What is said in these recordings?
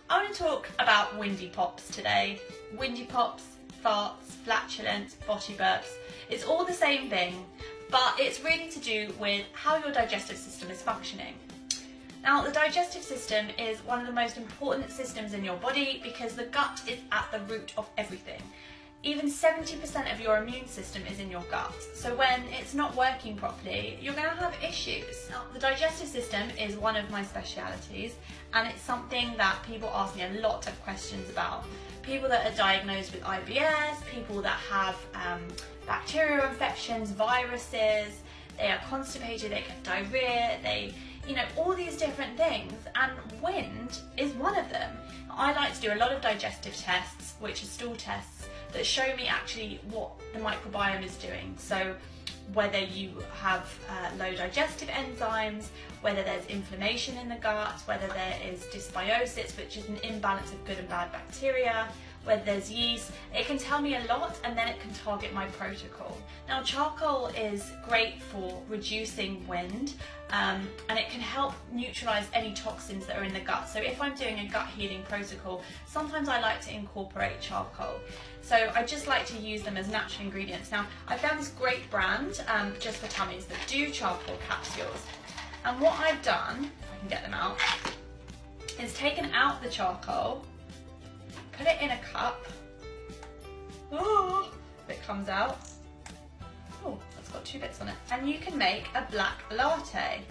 I want to talk about windy pops today. Windy pops, farts, flatulence, botty burps. It's all the same thing, but it's really to do with how your digestive system is functioning. Now, the digestive system is one of the most important systems in your body because the gut is at the root of everything. Even 70% of your immune system is in your gut. So when it's not working properly, you're going to have issues. Now, the digestive system is one of my specialities, and it's something that people ask me a lot of questions about. People that are diagnosed with IBS, people that have bacterial infections, viruses, they are constipated, they get diarrhea, all these different things, and wind is one of them. I like to do a lot of digestive tests, which are stool tests, that show me actually what the microbiome is doing. So whether you have low digestive enzymes, whether there's inflammation in the gut, whether there is dysbiosis, which is an imbalance of good and bad bacteria, whether there's yeast. It can tell me a lot, and then it can target my protocol. Now, charcoal is great for reducing wind, and it can help neutralize any toxins that are in the gut. So if I'm doing a gut healing protocol, sometimes I like to incorporate charcoal. So I just like to use them as natural ingredients. Now, I found this great brand just for tummies that do charcoal capsules. And what I've done, if I can get them out, is taken out the charcoal, put it in a cup. Oh, it comes out. Oh, it's got 2 bits on it. And you can make a black latte.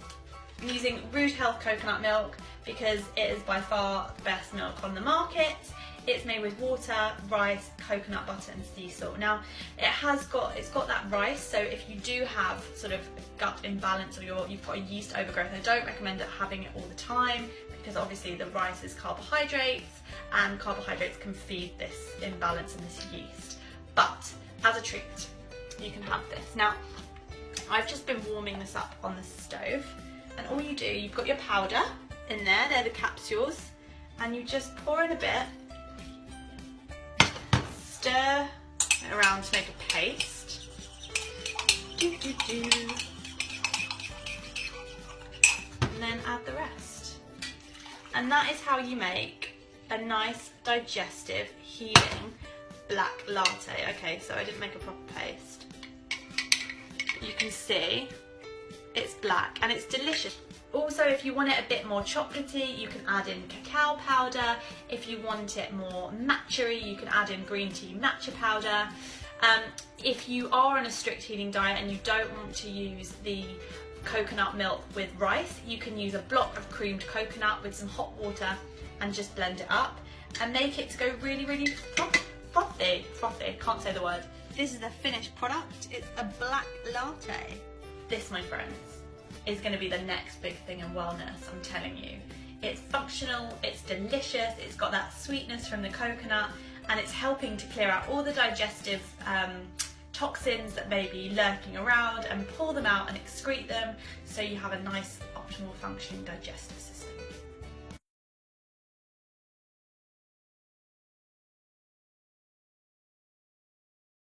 I'm using Root Health coconut milk because it is by far the best milk on the market. It's made with water, rice, coconut butter and sea salt. Now, it's got that rice, so if you do have sort of gut imbalance or you've got a yeast overgrowth, I don't recommend having it all the time because obviously the rice is carbohydrates and carbohydrates can feed this imbalance and this yeast. But as a treat, you can have this. Now, I've just been warming this up on the stove, and all you do, you've got your powder in there, they're the capsules, and you just pour in a bit, stir it around to make a paste. And then add the rest. And that is how you make a nice digestive healing black latte. Okay, so I didn't make a proper paste. You can see it's black and it's delicious. Also, if you want it a bit more chocolatey, you can add in cacao powder. If you want it more matcha-y, you can add in green tea matcha powder. If you are on a strict healing diet and you don't want to use the coconut milk with rice, you can use a block of creamed coconut with some hot water and just blend it up and make it to go really, really frothy. Can't say the word. This is the finished product. It's a black latte. This, my friends, is going to be the next big thing in wellness, I'm telling you. It's functional, it's delicious, it's got that sweetness from the coconut, and it's helping to clear out all the digestive toxins that may be lurking around and pull them out and excrete them so you have a nice, optimal functioning digestive system.